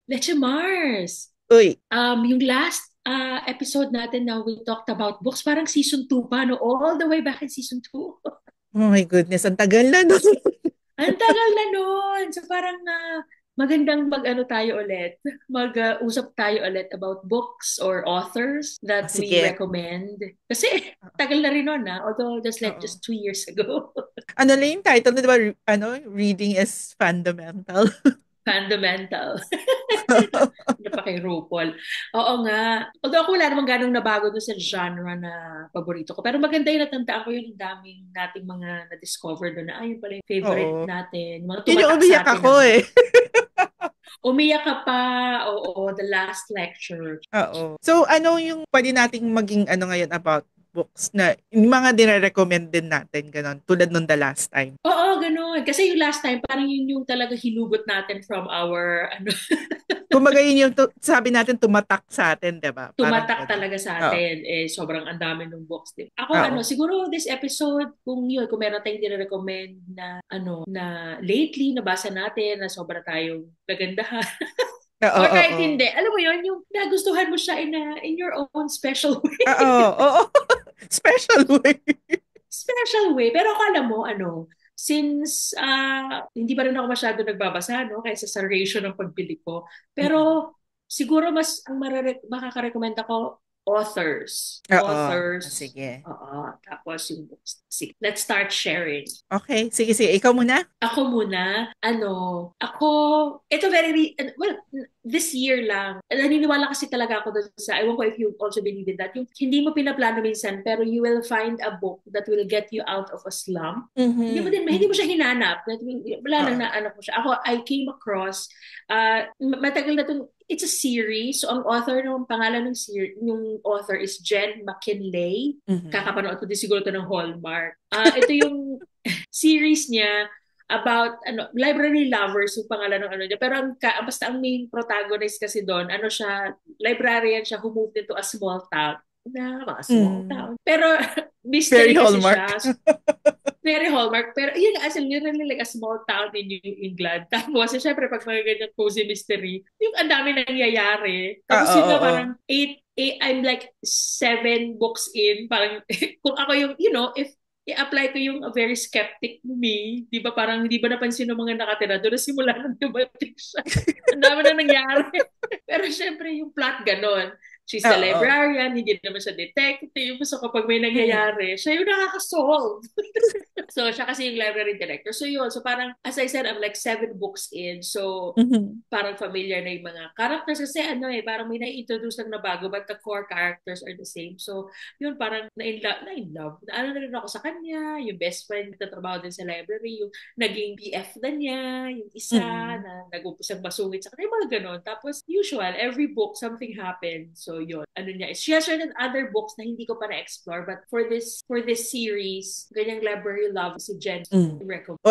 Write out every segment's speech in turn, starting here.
Leche Mars. Uy, Yung last episode natin na we talked about books, parang season 2 pa, no? All the way back in season 2. oh my goodness, ang tagal na no. Ang tagal na nun. So parang magandang mag-ano tayo ulit. Mag-usap tayo ulit about books or authors Oh, that we sige. recommend. Kasi tagal na rin nun, although Oo. just 2 years ago. Ano lang yung title, di ba? Reading is fundamental. Fundamental. Ano pa kay RuPaul. Oo nga. Although ako wala namang ganong nabago dun sa genre na paborito ko. Pero maganda yung natandaan ko yung daming nating mga na-discover doon na ayun pala yung favorite Oo. natin. Yung mga Yun yung tumatak umiyak sa atin na ako book. eh. Umiyak ka pa. Oo, the last lecture. Oo. So, ano yung pwede nating maging ano ngayon about books na yung mga dire-recommend din natin, ganon, tulad nung the last time. Oo, ganun. Kasi yung last time, parang yun yung talaga hinugot natin from our, Kumbaga yun yung sabi natin tumatak sa atin, di ba? Parang tumatak ganon. talaga sa Oo. atin. Sobrang ang dami ng books din. Ako, Oo. siguro this episode, kung meron tayong dire-recommend na, na lately, nabasa natin, na sobra tayong nagandahan. Oo. Or kahit Oo. hindi, alam mo yun, yung nagustuhan mo siya in your own special way. Oo. Oo. Special way. Special way. Pero ako alam mo, since hindi pa rin ako masyado nagbabasa, no, kaysa sa ratio ng pagbili ko. Mm-mm. Pero siguro mas ang makaka-recommend ako, authors. Oo. Ah, Authors. sige. Oo. Tapos yung books. Sige, let's start sharing. Okay. Sige, sige. Ikaw muna. Ako muna, ako, ito well, this year lang, naniniwala kasi talaga ako dun sa, I won't know if you also believe in that, yung hindi mo pinaplano minsan, pero you will find a book that will get you out of a slump. Mhm. Hindi mo Mhm. siya hinanap. Wala nang Oo. naano ko siya. Ako, I came across, matagal na itong, it's a series. So, ang author ng pangalan ng author is Jen McKinley. Mhm. Kakapanood ko din siguro ito ng Hallmark. Ito yung series niya about library lovers yung pangalan ng niya, pero basta ang main protagonist kasi doon, siya, librarian siya who moved into a small town, na mga small Mm. town, pero Very mystery kasi Hallmark. siya. Very Hallmark, pero yun as in literally like a small town in New England. Tapos syempre pag mga ganyan cozy mystery, yung ang dami nangyayari, tapos Oo, yun nga oo. parang I'm like 7 books in, parang kung ako yung, if i-apply ko yung a very skeptic me, di ba parang hindi ba napansin ng mga nakatira doon na simula nang dumating siya. Ang dami na nangyari. Pero syempre yung plot ganon. She's the Oo. librarian, hindi naman siya detective. So kapag may Mm. nangyayari, siya yung nakaka-solve. So, siya kasi yung library director. So, yun. So, parang, as I said, I'm like 7 books in. So, Mhm. parang familiar na yung mga characters. Kasi parang may na-introduce lang na bago, but the core characters are the same. So, yun, parang na in love. Naano na rin ako sa kanya, yung best friend na trabaho din sa library, yung naging BF na niya, yung isa Mm. na nag-umpisang masungit sa kanya, yung mga ganon. Tapos, usual, every book, something happens. So, yun. Ano niya, she has written other books na hindi ko pa na-explore, but for this series, ganyang library love si Jen Mm. recommend. O,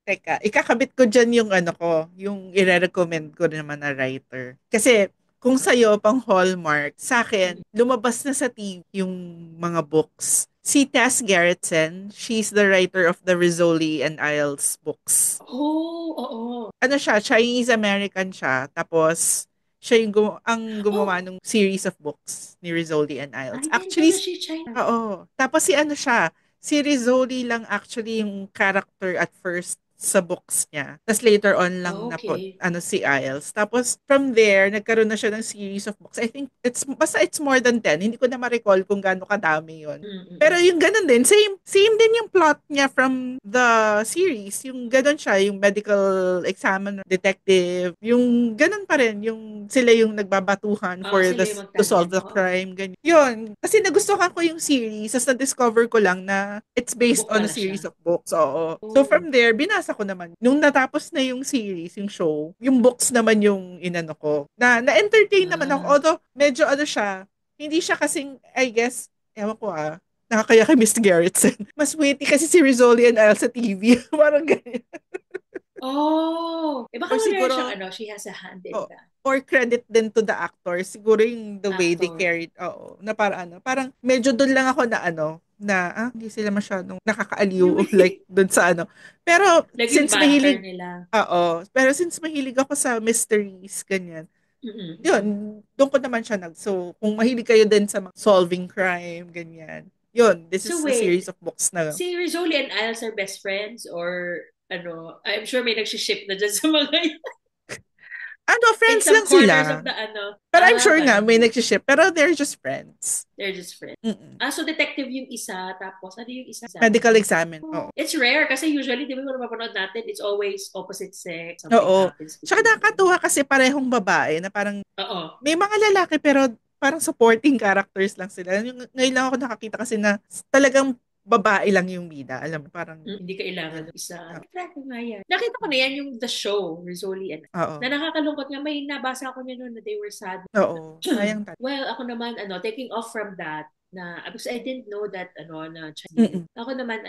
teka, ikakabit ko dyan yung ano ko, yung i-recommend ko naman na writer. Kasi, kung sa'yo, pang Hallmark, sa akin, lumabas na sa TV yung mga books. Si Tess Gerritsen, she's the writer of the Rizzoli and Isles books. Oh, oo. Ano siya, Chinese-American siya, tapos siya yung ang gumawa Oh, ng series of books ni Rizzoli and I Isles. didn't know Actually, that she China. oo. Tapos si ano siya, si Rizzoli lang actually yung character at first sa books niya. Tapos later on lang Oh, na okay. si Isles. Tapos from there, nagkaroon na siya ng series of books. I think basta it's more than 10. Hindi ko na ma-recall kung gaano kadami yon. Pero Mm-mm. yung ganun din, same din yung plot niya from the series. Yung ganun siya, yung medical examiner, detective, yung ganun pa rin, yung sila yung nagbabatuhan Oo, for sila yung to solve magtandem. the Oo. crime, ganyan. Yun, kasi nagustuhan ko yung series, tapos na-discover ko lang na it's based Book on a pala siya. series of books, oo. So Oh. from there, binasa ko naman. Nung natapos na yung series, yung show, yung books naman yung inano ko. Na-entertain naman ako. Ah. Although, medyo ano siya, hindi siya kasing, I guess, ewan ko nakakaya kay Miss Gerritsen. Mas witty kasi si Rizzoli and Al sa TV. Parang ganyan. Oh. Baka Or meron siyang siguro, she has a hand in oh, that. or credit din to the actor. Siguro yung the way they Actor. carried, oo, na parang medyo doon lang ako na na hindi sila masyadong nakakaaliw Yung like dun sa ano. Pero naging since banter mahilig, nila. pero since mahilig ako sa mysteries, ganyan, Mm-mm, yun, mm-mm. doon ko naman siya so, kung mahilig kayo din sa mga solving crime, ganyan, yun, this is So a wait, series of books na, si Rizzoli and Isles are best friends or ano, I'm sure may nagsiship na dyan sa mga in friends some lang corners sila. of the ano. Pero I'm sure nga, may Ganun. nagsiship, pero they're just friends. They're just friends. Mm-mm. So detective yung isa, tapos ano yung isa? Medical examine, Oh, oo. it's rare kasi usually, di ba kung napapanood natin, it's always opposite sex, something Oo. happens Tsaka between them. nakakatuwa kasi parehong babae na parang Oo. may mga lalaki pero parang supporting characters lang sila. Ngayon lang ako nakakita kasi na talagang babae lang yung bida. Alam mo, parang, Hindi kailangan yun. ng isa. Oo. Track nga yan. Nakita ko na yan yung The Show, Rizzoli and Oo. na nakakalungkot nga. May nabasa ko niya noon na they were sad. Oo. Sayang talaga. Well, ako naman, taking off from that, na because I didn't know that na Chinese. Mm-mm. Ako naman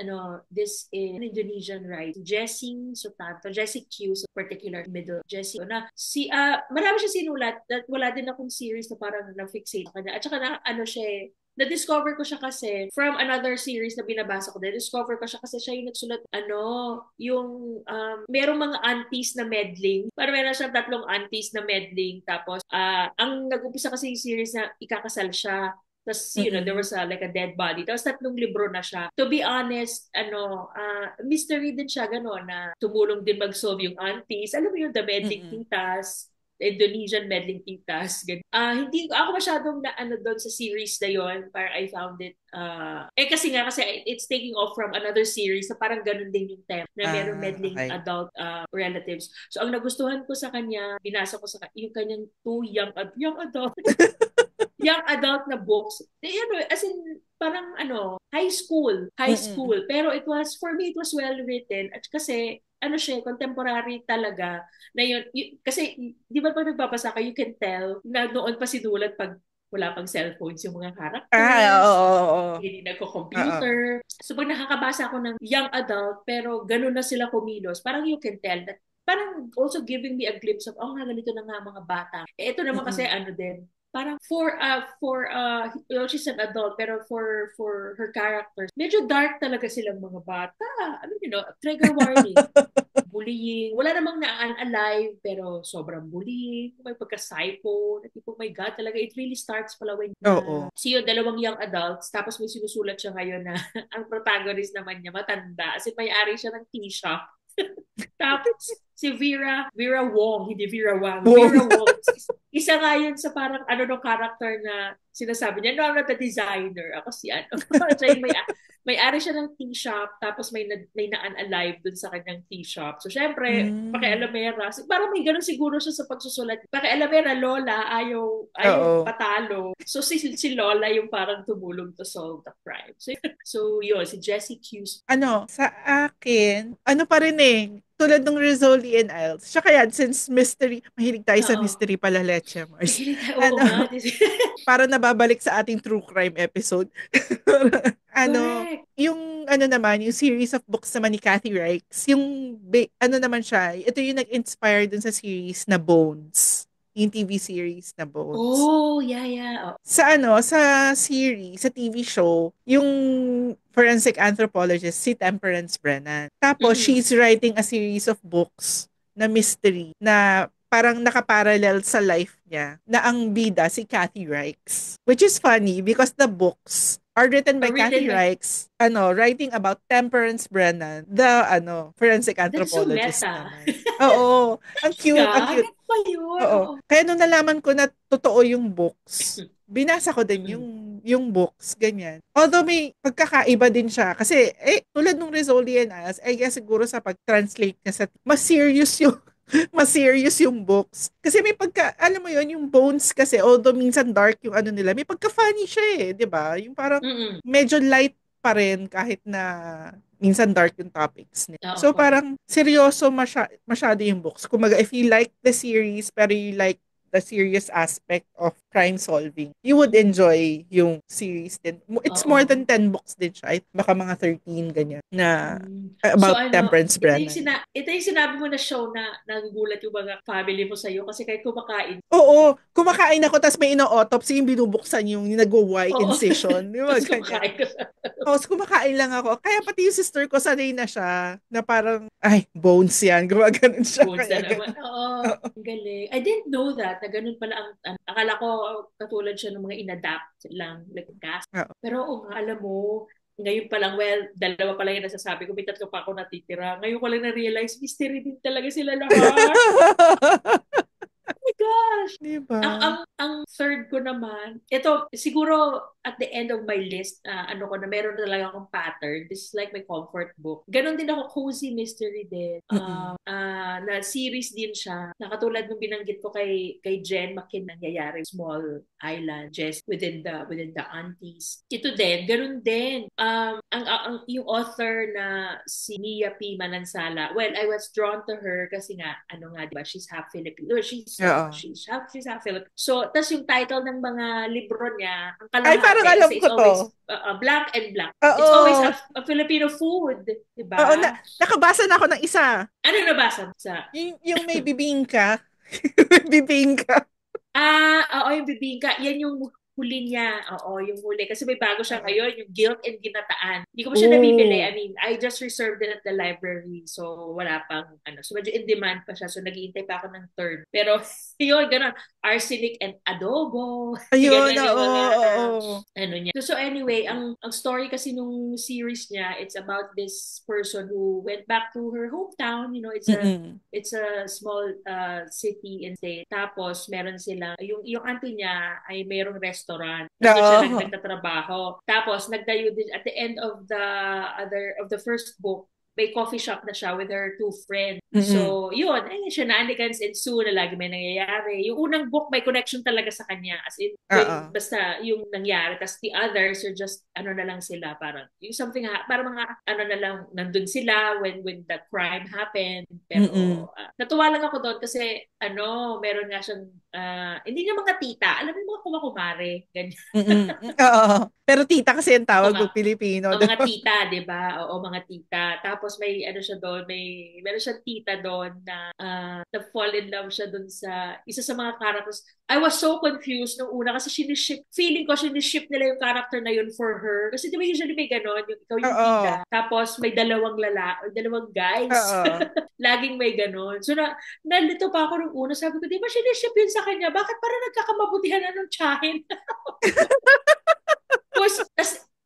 this is an Indonesian writer, Jessie Sutanto, Jessie Q sa particular middle Jessie na marami siya sinulat that wala din akong series na parang na-fixate kanya. At saka na siya na-discover ko siya kasi from another series na binabasa ko. Na-discover ko siya kasi siya yung nagsulat, yung merong mga aunties na meddling. Parang meron siyang 3 aunties na meddling. Tapos, ang nag-umpisa kasi yung series na ikakasal siya. Tapos, there Mm-mm. was like a dead body. Tapos 3 libro na siya. To be honest, mystery din siya, gano'n, na tumulong din mag-solve yung aunties. Alam mo yung the meddling Mm-mm. titas, Indonesian meddling titas. Hindi ako masyadong na doon sa series na yon. Parang I found it, kasi it's taking off from another series na parang ganun din yung tema na meron meddling Okay. adult relatives. So, ang nagustuhan ko sa kanya, binasa ko yung kanyang 2 young adult young adult na books. As in, parang high Mm-mm. school. Pero for me, it was well written. At kasi, siya, contemporary talaga. Na kasi, di ba pag nagbabasa ka, you can tell na noon pa sinulat pag wala pang cellphones yung mga Oo, characters, oo, oo. hindi Oo. nagko-computer. So pag nakakabasa ako ng young adult, pero ganun na sila kumilos, parang you can tell that parang also giving me a glimpse of, ganito na nga mga bata. Ito naman kasi Mm-mm. din, parang she's an adult pero for her characters medyo dark talaga silang mga bata, trigger warning, bullying, wala namang na-unalive pero sobrang bullying, may pagka-psycho na tipo, my God, talaga it really starts pala when Oo. siyo 2 young adults tapos may sinusulat siya ngayon na ang protagonist naman niya matanda kasi may-ari siya ng tea shop. Tapos, si Vera Wong, hindi Vera Wang, Buong. Vera Wong. Isa nga yun sa parang no character na sinasabi niya, no, I'm not a designer. Ako si siya yung may-ari siya ng tea shop, tapos may na-unalive dun sa kanyang tea shop. So, syempre, Mm. pakialamera. Parang may ganun siguro siya sa pagsusulat. Pakialamera, Lola, ayaw Oo. patalo. So, si Lola yung parang tumulong to solve the crime. So yun, si Jessie Q. Sa akin, pa rin tulad ng Rizzoli and Isles. Siya kaya, since mystery, mahilig tayo sa Oo. mystery pala, Leche Mars. Mahilig tayo. Oo nga. Para nababalik sa ating true crime episode. Correct. Yung naman, yung series of books naman ni Kathy Reichs, yung, naman siya, ito yung nag-inspire dun sa series na Bones. Yung TV series na Bones. Oh, yeah, yeah. Oh. Sa series, sa TV show, yung forensic anthropologist, si Temperance Brennan. Tapos, Mm-mm. she's writing a series of books na mystery na parang nakaparallel sa life niya na ang bida si Kathy Reichs. Which is funny because the books are written by Written Kathy by... Reichs, writing about Temperance Brennan, the forensic That's so anthropologist meta. naman. Oo, ang cute, ang Ka? cute. Ganun pa yun? Oo. Oo. Kaya nung nalaman ko na totoo yung books, binasa ko din Mm-mm. yung books, ganyan. Although may pagkakaiba din siya. Kasi, tulad nung Rizzoli and Isles, I guess siguro sa pag-translate niya mas serious yung mas serious yung books. Kasi may alam mo yon yung Bones kasi, although minsan dark yung nila, may pagka-funny siya di ba? Yung parang Mm-mm. medyo light pa rin kahit na minsan dark yung topics niya. Oo, So correct. parang seryoso masyado yung books. Kumaga, if you like the series pero you like the serious aspect of crime solving, you would enjoy yung series din. It's more Oo. than 10 books din siya. Baka mga 13 ganyan na So about ano, Temperance Brennan. ito yung sinabi mo na show na nagugulat yung mga family mo sa'yo kasi kahit kumakain. Oo, kumakain ako tapos may ino-autopsy yung binubuksan yung nagwo-Y Oo. incision. Di ba Tapos ganyan? kumakain ka sa... Tapos kumakain lang ako. Kaya pati yung sister ko, sanay na siya na parang, ay, bones yan. Gumaganon siya. Bones Kaya na naman. ganun. Oo, Oo. ang galing. I didn't know that, na ganun pala akala ko katulad siya ng mga inadapt lang, like cast. Oo. Pero oo nga, alam mo, ngayon pa lang, well, dalawa pa lang yung nasasabi ko, may tatlo pa ako natitira. Ngayon ko lang na-realize, mystery din talaga sila lahat. Oh my gosh! Di ba? Ang third ko naman, ito, siguro at the end of my list, ano ko na, meron talaga akong pattern. This is like my comfort book. Ganon din ako, cozy mystery din. Mm-mm. Na series din siya. Nakatulad nung binanggit ko kay Jen McKin, nangyayari Small Island, just within the aunties. Ito din, ganon din. Yung author na si Mia P. Manansala, well, I was drawn to her kasi nga, ano nga, di ba, she's half Filipino. Oo. She's half Filipino. So, tas yung title ng mga libro niya, ang Ay, parang kalahati, alam kasi ko it's to. always black and black. It's always Oo. a Filipino food, di Oo, ba? nakabasa na ako ng isa. Ano nabasa mo sa... Yung may bibingka. May bibingka. Oo, yung bibingka. Yan yung huli niya. Oo, yung huli. Kasi may bago siya Oo. ngayon, yung Guilt and Ginataan. Hindi ko pa siya nabibili. Oh. I mean, I just reserved it at the library. So, wala pang, ano. So, medyo in demand pa siya. So, naghihintay pa ako ng third. Pero, yun, gano'n. Arsenic and adobo. Ayun, Gano'n yung oo, mga, oo. ano niya. So, anyway, ang story kasi nung series niya, it's about this person who went back to her hometown. You know, Mm-mm. it's a small city and state. Tapos, meron silang, yung auntie niya ay mayroong restaurant. Tapos doon siya Oo. nagtatrabaho. Tapos, nagtayo din, at the end of the first book, may coffee shop na siya with her two friends. Mm-mm. So, yun, ay, shenanigans ensue na lagi may nangyayari. Yung unang book, may connection talaga sa kanya. As in, Oo. basta yung nangyari. Tapos the others are just, ano na lang sila, parang, yung something, parang mga, ano na lang, nandun sila when the crime happened. Mm-mm. Pero, natuwa lang ako doon kasi, meron nga siyang, hindi niya mga tita, alam mo yung mga kumakumare, ganyan. Mm-mm. Oo. Pero tita kasi yung tawag Kuma ng Pilipino. o Di mga ba? tita, 'di ba? Oo, mga tita. Tapos may ano siya doon, meron siyang tita doon na na-fall in love siya doon sa isa sa mga characters. I was so confused nung una kasi feeling ko siniship nila yung character na yun for her. Kasi di ba usually may ganon, yung ikaw yung Oo. bida. Tapos may dalawang guys. Oo. Laging may ganon. So nalito pa ako nung una. Sabi ko, di ba siniship yun sa kanya? Bakit parang nagkakamabutihan na ng tsahin? Tapos,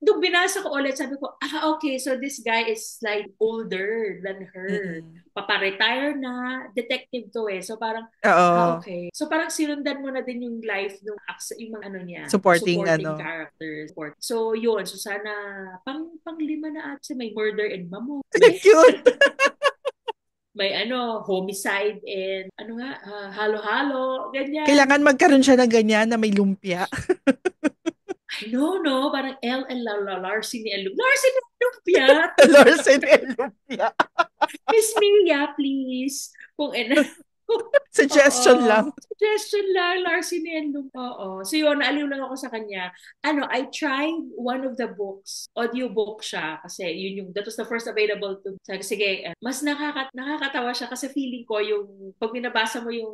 nung binasa ko ulit, sabi ko, okay, so this guy is like older than her. Mm-mm. Papa-retire na, detective to eh. So parang, Oo. okay. So parang sinundan mo na din yung life ng yung mga ano niya, Supporting supporting ano. characters. So yun, so sana pang-lima na at may murder and mamo. Cute. May homicide and halo-halo, ganyan. Kailangan magkaroon siya ng ganyan na may lumpia. I know, no? Parang Larceny and Lumpia. Larsen and lumpia. Miss Mia, please. Kung Suggestion Oo. lang. Suggestion lang, Larceny and Lumpia. Oo. So yun, naaliw lang ako sa kanya. I tried one of the books. Audiobook siya. Kasi that was the first available to. Sige, mas nakakatawa siya kasi feeling ko yung, pag binabasa mo yung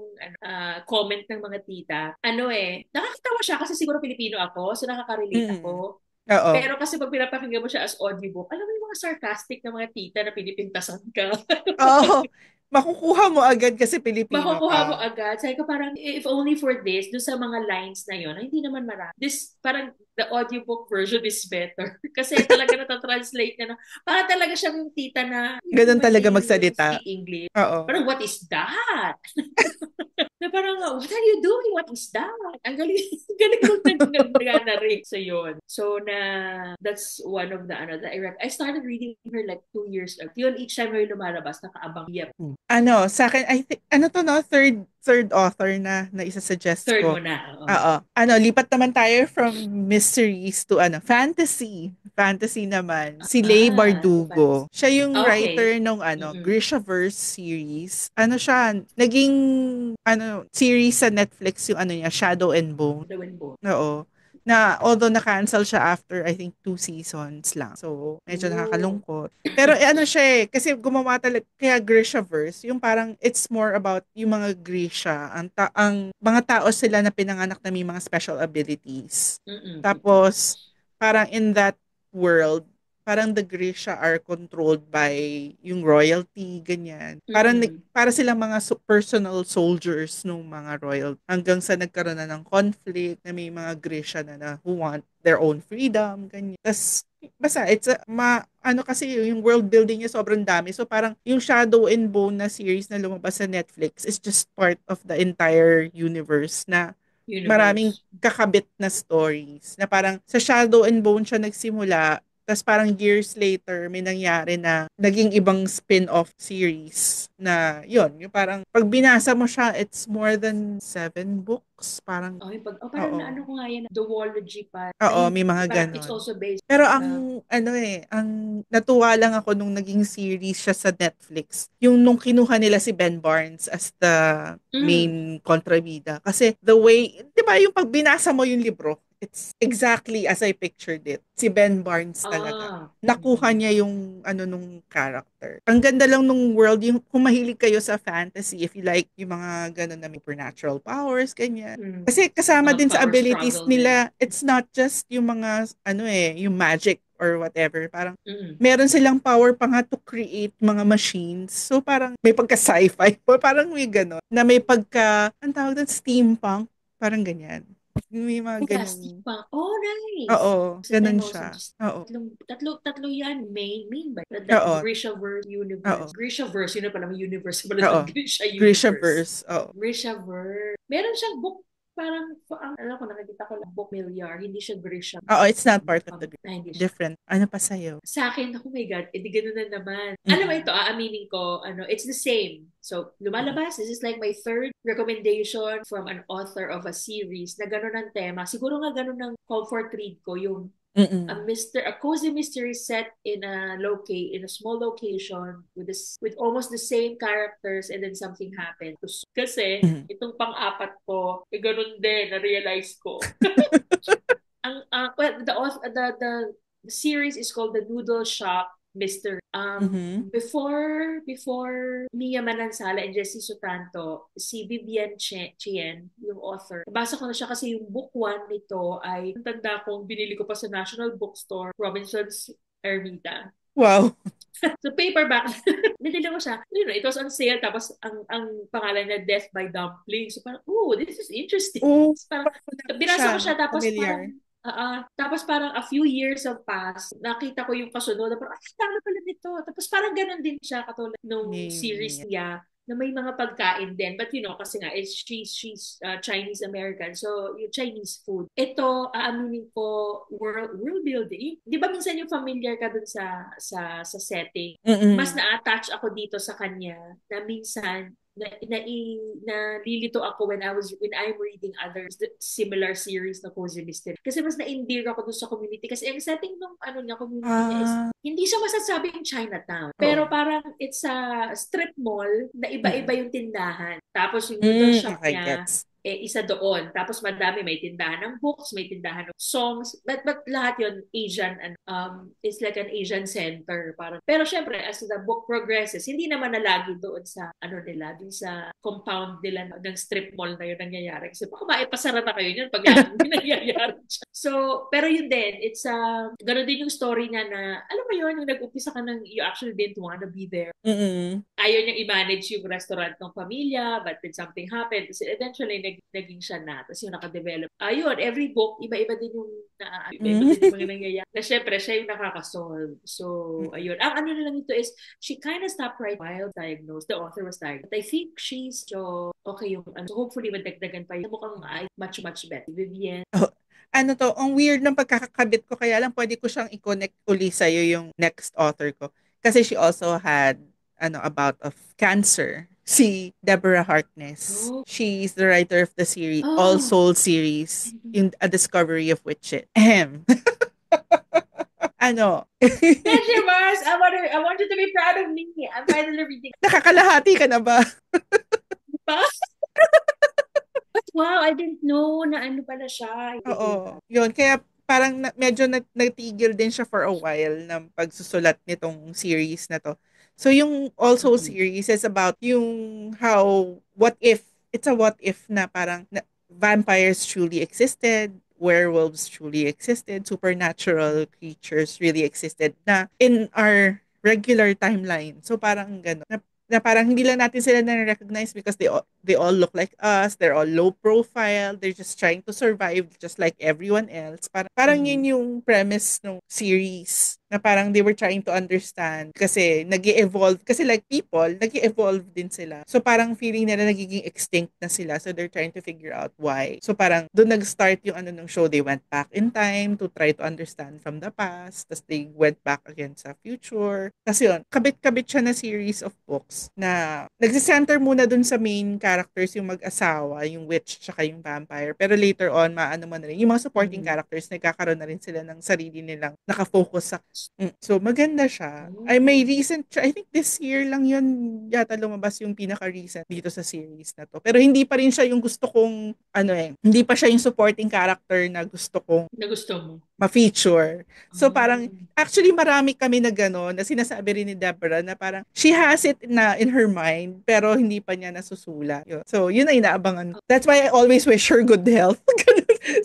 comment ng mga tita, nakakatawa siya kasi siguro Pilipino ako, so nakaka-relate Mm. ako. Oo. Pero kasi pag pinapakinggan mo siya as audiobook, alam mo yung mga sarcastic na mga tita na pinipintasan ka. Oo. Makukuha mo agad kasi Pilipino Makukuha mo ka. agad. Sabi ko parang, if only for this, doon sa mga lines na yun, hindi naman marami. Parang the audiobook version is better. Kasi talaga natatranslate niya. Parang talaga siyang yung tita na, Ganun when talaga they magsalita. speak English, Oo. parang, what is that? Na parang, what are you doing? What is that? Ang galing, galing nung nag-narrate. So yun. So that's one of the, I started reading her like 2 years ago. Yun, each time may lumalabas, nakaabang. Yep. Sa akin, I think, third author na isa-suggest Third ko. mo na. Oo. Oo. Lipat naman tayo from mysteries to fantasy. fantasy naman, si Leigh Fantasy. Bardugo. Siya yung Okay. writer nung Mm-mm. Grishaverse series. Ano siya, naging series sa Netflix yung ano niya, Shadow and Bone. The Wind Bone. Oo. Na although na-cancel siya after I think 2 seasons lang. So, medyo Ooh. nakakalungkot. Pero ano siya kasi gumawa talaga, kaya Grishaverse, yung parang it's more about yung mga Grisha, ang mga tao sila na pinanganak na may mga special abilities. Mm-mm. Mm-mm. Tapos, parang in that world, parang the Grisha are controlled by yung royalty, ganyan. Parang Mm-mm. para silang mga personal soldiers nung mga royal hanggang sa nagkaroon na ng conflict na may mga Grisha na who want their own freedom, ganyan. Tapos, basta, ano kasi yung world building niya sobrang dami. So, parang yung Shadow and Bone na series na lumabas sa Netflix is just part of the entire universe na maraming Universe. kakabit na stories na parang sa Shadow and Bone siya nagsimula tapos parang years later may nangyari na naging ibang spin-off series na yun, yung parang pag binasa mo siya it's more than 7 books parang Okay, parang oo. naano ko nga yan, duology pa. Oo, Ay, may mga parang it's ganon. also based Pero on the, ang ang natuwa lang ako nung naging series siya sa Netflix, yung nung kinuha nila si Ben Barnes as the mm, main kontrabida. Kasi the way, di ba yung pag binasa mo yung libro, it's exactly as I pictured it. Si Ben Barnes talaga. Nakuha mm, niya yung ano nung character. Ang ganda lang nung world, yung kung mahilig kayo sa fantasy, if you like yung mga ganun na may supernatural powers, ganyan mm. kasi kasama Mga din sa power abilities struggle din. nila, it's not just yung mga, yung magic or whatever. Parang, Mm. meron silang power pa nga to create mga machines. So, parang may pagka-sci-fi. O parang may gano'n. Na may pagka, ang tawag doon, steampunk. Parang ganyan. May mga Plastic ganyang, pa. Oh, nice. oo, Kasi ganun I'm also siya. just Oo. tatlo yan, main ba? That Oo. Grishaverse universe. Oo. Grishaverse, yun na pala, may universe pala Oo. doon. Grisha universe. Grishaverse. Oo. Grishaverse. Meron siyang book, parang, alam ko, nakikita ko lang, book Milliar. Hindi siya Grisha. Oo, it's not part of the Hindi siya. different. Ano pa sa'yo? Sa akin, oh my God, edi ganun na naman. Alam mo Mm-mm. ito, aaminin ko, it's the same. So, lumalabas, this is like my third recommendation from an author of a series na ganun ang tema. Siguro nga ganun ang comfort read ko, yung Mm-mm. a cozy mystery set in in a small location with with almost the same characters and then something happened. Kasi Mm-mm. itong pang-apat ko, ganun din, na-realize ko. Well, the series is called The Noodle Shop Mystery. Mm-hmm. Before Mia Manansala and Jessie Sutanto, si Vivian Chien, yung author. Basa ko na siya kasi yung book 1 nito ay ang tanda kong binili ko pa sa National Bookstore, Robinson's Ermita. Wow. So paperback, binili ko siya. You know, it was on sale tapos ang pangalan niya Death by Dumpling. So parang, oh, this is interesting. Oh, So, parang parang wala ko binasa siya. ko siya tapos Familiar. parang tapos parang a few years have passed. Nakita ko yung kasunod. Parang, ay, tama pala nito. Tapos parang ganun din siya katulad nung Ni series Mia. niya na may mga pagkain din. But you know, kasi nga, she's Chinese American. So, yung Chinese food. Ito, aaminin ko, world building. Di ba minsan yung familiar ka dun sa setting? Mas Mm. na-attach ako dito sa kanya na minsan nalilito ako when I'm reading other similar series na cozy mystery. Kasi mas na-endear ako dun sa community kasi ang setting ng niya community niya is Ah, hindi siya masasabing Chinatown. oo. Pero parang it's a strip mall na iba-iba Mm. yung tindahan. Tapos yung noodle shop Okay, niya, gets. isa doon. Tapos madami, may tindahan ng books, may tindahan ng songs, but lahat yon Asian, and it's like an Asian center. Parang. Pero syempre, as the book progresses, hindi naman na lagi doon sa, dun sa compound nila ng strip mall na yun nangyayari. Kasi baka maipasara na kayo yun pag laging nangyayari. So, pero yun din, it's, gano'n din yung story niya na, alam mo yun, yung nag-umpisa ka ng you actually didn't wanna be there, Mm. ayaw niyang i-manage yung restaurant ng pamilya, but then something happened. Kasi eventually, naging siya na. Tapos yung nakadevelop. Ayun, every book, iba-iba din yung iba-iba din yung mga Mm. nangyayari. Na syempre, siya yung nakakasolve. So, Mm. ayun. Ang ano na lang ito is, she kind of stopped right while diagnosed. The author was diagnosed. But I think she's so okay yung so hopefully, madagdagan pa yun. Mukhang much, much better. Vivian. Oh, ano to, ang weird ng pagkakakabit ko, kaya lang pwede ko siyang i-connect uli sa'yo yung next author ko. Kasi she also had, about of cancer. Si Deborah Harkness. Oh, She's the writer of the series, All oh, Soul series, in A Discovery of Witches. Ahem. Ano, Medyo Mars, I want you to be proud of me. I'm finally reading. nakakalahati ka na ba? Pa? But wow, I didn't know na ano pala siya. Oo. Yun, kaya parang medyo natigil din siya for a while ng pagsusulat nitong series na to. So yung also Mm-mm. series is about yung how, what if, it's a what if na parang vampires truly existed, werewolves truly existed, supernatural creatures really existed na in our regular timeline. So parang gano'n. Na parang hindi lang natin sila na-recognize because they all look like us, they're all low profile, they're just trying to survive just like everyone else. Parang Mm-hmm. yun yung premise ng series na parang they were trying to understand kasi nag evolve kasi like people, nag evolve din sila. So parang feeling nila nagiging extinct na sila. So they're trying to figure out why. So parang doon nag-start yung ano ng show. They went back in time to try to understand from the past. Tapos they went back again sa future. Kasi yun, kabit-kabit siya na series of books na nagsisenter muna dun sa main characters yung mag-asawa, yung witch, tsaka yung vampire. Pero later on, maano mo na rin. Yung mga supporting Mm-hmm. characters, nagkakaroon na rin sila ng sarili nilang nakafocus sa. So, maganda siya. Ay, may Oh. recent, I think this year lang yun yata lumabas yung pinaka-recent dito sa series na to. Pero hindi pa rin siya yung gusto kong, ano hindi pa siya yung supporting character na gusto kong Na gusto mo. ma-feature. So parang Oh. actually marami kami na gano'n na sinasabi rin ni Deborah na parang she has it na in her mind pero hindi pa niya nasusulat. Yun. So yun ay inaabangan. That's why I always wish her good health.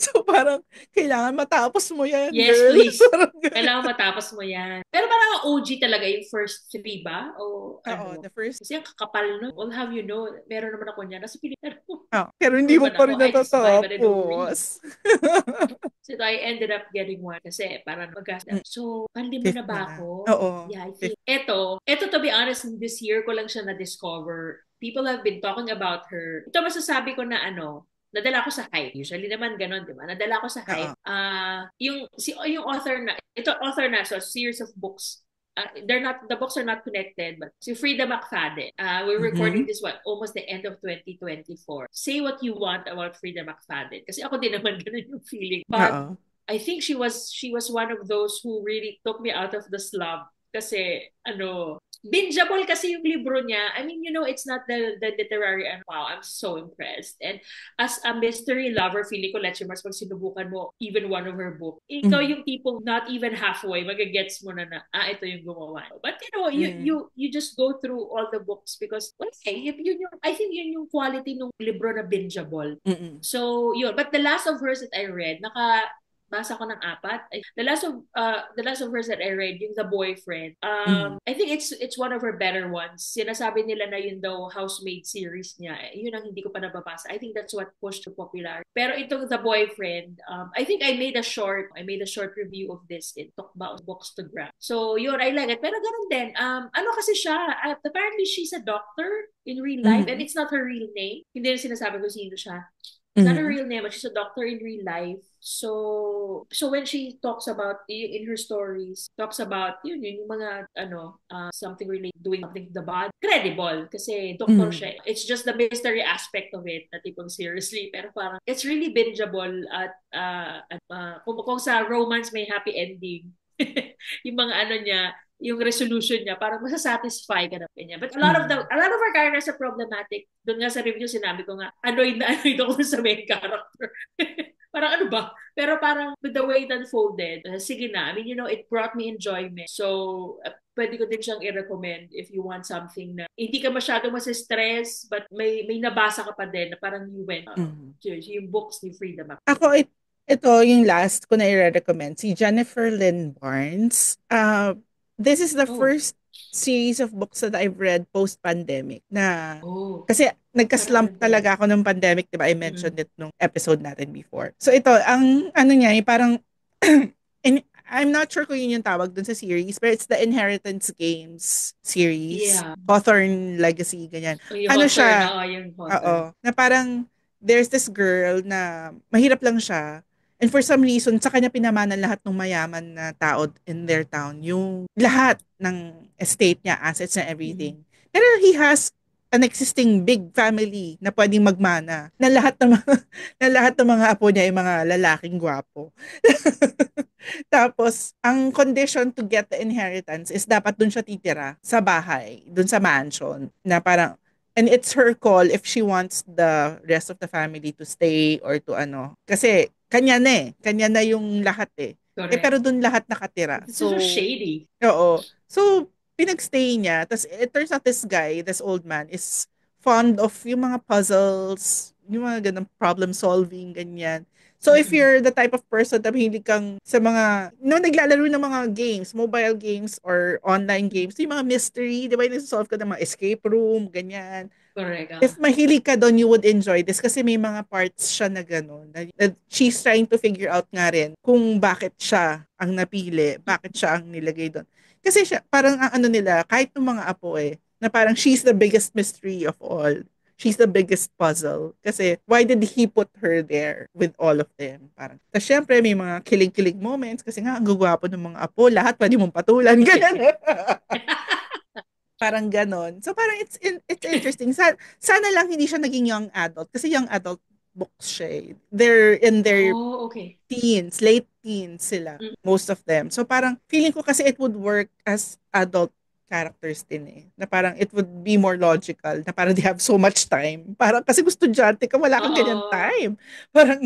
So parang kailangan matapos mo yan, Yes, girl. please. Parang Kailangan matapos mo yan. Pero parang OG talaga yung first three ba? O oo, ano? the first. Kasi ang kakapal nun. Well, have you know, meron naman ako niyan. Nasa Pilipinas. Oh, pero hindi mo Naman pa ako. rin I just buy but I don't read. natatapos. So I ended up getting one kasi parang magkasap. So, panlima na Fifth mo ba na. ako? Oo. Yeah, I Fifth. think. Eto to be honest, this year ko lang siya na-discover. People have been talking about her. Ito masasabi ko na ano, nadala ko sa hype. Usually naman ganon, di ba? Nadala ko sa Oo. hype. Yung author na, ito author na, so series of books. They're not, the books are not connected, but si Frida McFadden, we're recording Mhm. this almost the end of 2024. Say what you want about Frida McFadden. Kasi ako din naman ganun yung feeling. But Oo. I think she was one of those who really took me out of the slump. Kasi, bingeable kasi yung libro niya. I mean, it's not the literary, and wow, I'm so impressed. And as a mystery lover, feeling ko, Leche Mars, pag sinubukan mo even one of her book, ikaw Mhm. yung tipong not even halfway, magagets mo na ito yung gumawa. But you you Mhm. you just go through all the books because, well, I think yun yung quality ng libro na bingeable. Mhm. So, yun. But the last of hers that I read, basa ko ng apat. The last of hers that I read, yung The Boyfriend. Mhm. I think it's one of her better ones. Sinasabi nila na yun daw housemaid series niya. Yun ang hindi ko pa nababasa. I think that's what pushed to popular. Pero itong The Boyfriend, I think I made a short review of this in Talkback Bookstagram. So yun, I like it. Pero ganun din. Ano kasi siya? Apparently she's a doctor in real life, and Mhm. it's not her real name. Hindi na sinasabi ko sino siya. It's not a Mhm. real name, but she's a doctor in real life. So when she talks about in her stories, talks about yung mga something related doing something to the body, credible kasi doktor Mhm. siya. It's just the mystery aspect of it na tipong seriously, pero parang it's really bingeable kung sa romance may happy ending. Yung mga ano niya, yung resolution niya, parang masasatisfy ka na niya. But Mhm. a lot of our characters are problematic. Doon nga sa review, sinabi ko nga, annoyed na annoyed ako sa main character. Parang ano ba? Pero parang with the way it unfolded, sige na. I mean, it brought me enjoyment. So, pwede ko din siyang i-recommend if you want something na hindi ka masyadong masistress, but may nabasa ka pa din na parang you went. Mhm. Yung books ni Frida Mac. Ako, ito yung last ko na i-recommend, si Jennifer Lynn Barnes. This is the Oh, first series of books that I've read post-pandemic na oh, kasi parang nagka-slump ganda. talaga ako ng pandemic, 'di ba? I mentioned Mm-mm. it nung episode natin before. So ito, ang ano niya, yung parang I'm not sure kung yun yung tawag dun sa series, but it's the Inheritance Games series. Yeah. Hawthorne Legacy, ganyan. Yung Ano Hawthorne, siya, yung oo, Hawthorne. na parang there's this girl na mahirap lang siya. And for some reason, sa kanya pinamanan lahat ng mayaman na tao in their town. Yung lahat ng estate niya, assets na Mm-mm. everything. Pero he has an existing big family na pwedeng magmana. Na lahat ng mga, na lahat ng mga apo niya ay mga lalaking gwapo. Tapos, ang condition to get the inheritance is dapat dun siya titira sa bahay, dun sa mansion, na parang, and it's her call if she wants the rest of the family to stay or to ano. Kasi, kanya na yung lahat eh. Eh, pero Correct. dun lahat nakatira. It's so So, shady. oo. So, pinagstay niya. Tapos, it turns out this guy, this old man, is fond of yung mga puzzles, yung mga ganang problem solving, ganyan. So, if Mm-mm. you're the type of person na mahilig kang sa mga, no, naglalaro ng mga games, mobile games or online games, yung mga mystery, di ba, yung solve ka ng mga escape room, ganyan. Correct. If mahilig ka doon, you would enjoy this kasi may mga parts siya na gano'n. Na she's trying to figure out nga rin kung bakit siya ang napili, bakit siya ang nilagay doon. Kasi siya, parang ang ano nila, kahit ng mga apo eh, na parang she's the biggest mystery of all. She's the biggest puzzle. Kasi why did he put her there with all of them? Parang, tapos syempre may mga kilig-kilig moments kasi nga ang gugwapo ng mga apo, lahat pwede mong patulan, ganyan. Parang ganon. So parang it's interesting. Sana lang hindi siya naging young adult kasi young adult books siya eh. They're in their Oh, okay. teens, late teens sila, Mm. most of them. So parang feeling ko kasi it would work as adult characters din eh. Na parang it would be more logical na parang they have so much time. Parang kasi kung estudyante ka, wala kang ganyan Oo. time. Parang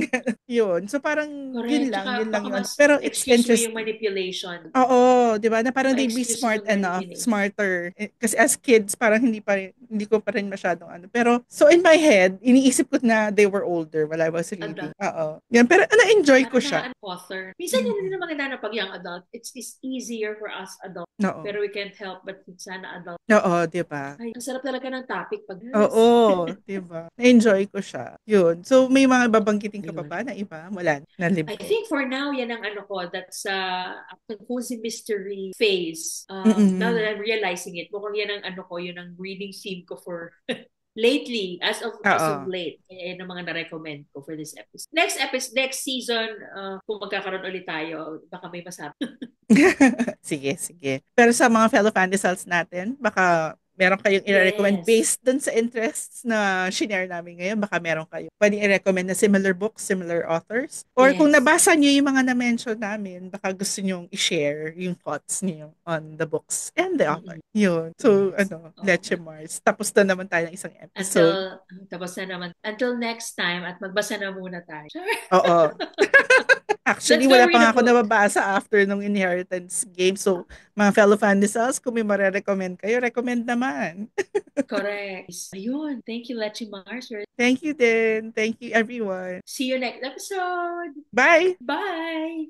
yun. So parang Correct. Tsaka yun lang baka yun. mas Pero it's excuse mo yung interesting. manipulation. Oo, 'di ba? Na parang they'd be Ma-excuse smart yung enough, manipulation. smarter. Kasi as kids, parang hindi ko pa rin masyadong ano. Pero so in my head, iniisip ko na they were older while I was reading. Adult. Oo. Yan, pero na-enjoy ko Parang siya. na author. Minsan yun din Mm. ang maganda na pag young adult. It's easier for us adult. Oo. Pero we can't help but sana adult. Oo, 'di ba? Ay, ang sarap talaga ng topic pag Oo, yes. 'di ba? Na-enjoy ko siya. Yun. So may mga babanggitin ka pa Yun. ba na iba mula na I libro? think for now, yan ang ano ko. That's a cozy mystery phase. Now that Mm. I'm realizing it, mukhang yan ang ano ko, yun ang reading theme ko for lately, as of Oo. late. Yan ang mga na-recommend ko for this episode. Next season, kung magkakaroon ulit tayo, baka may masabi. Sige, sige. Pero sa mga fellow Fandisals natin, baka meron kayong i-recommend Yes. based dun sa interests na share namin ngayon. Baka meron kayo pwedeng i-recommend na similar books, similar authors. Or kung Yes. nabasa niyo yung mga na-mention namin, baka gusto niyo i-share yung thoughts niyo on the books and the author. Mm-mm. Yun. So, Yes. Oo Leche nga. Mars. Tapos na naman tayo ng isang episode. Tapos na naman. Until next time at magbasa na muna tayo. Sure. Oo. Let's Actually, go wala read pa a nga ako book. nababasa after nung Inheritance game. So, mga fellow Fandisals, kung may marirecommend kayo, recommend naman. Correct. Ayun. Thank you, Lechi Mars. Thank you din. Thank you, everyone. See you next episode. Bye! Bye.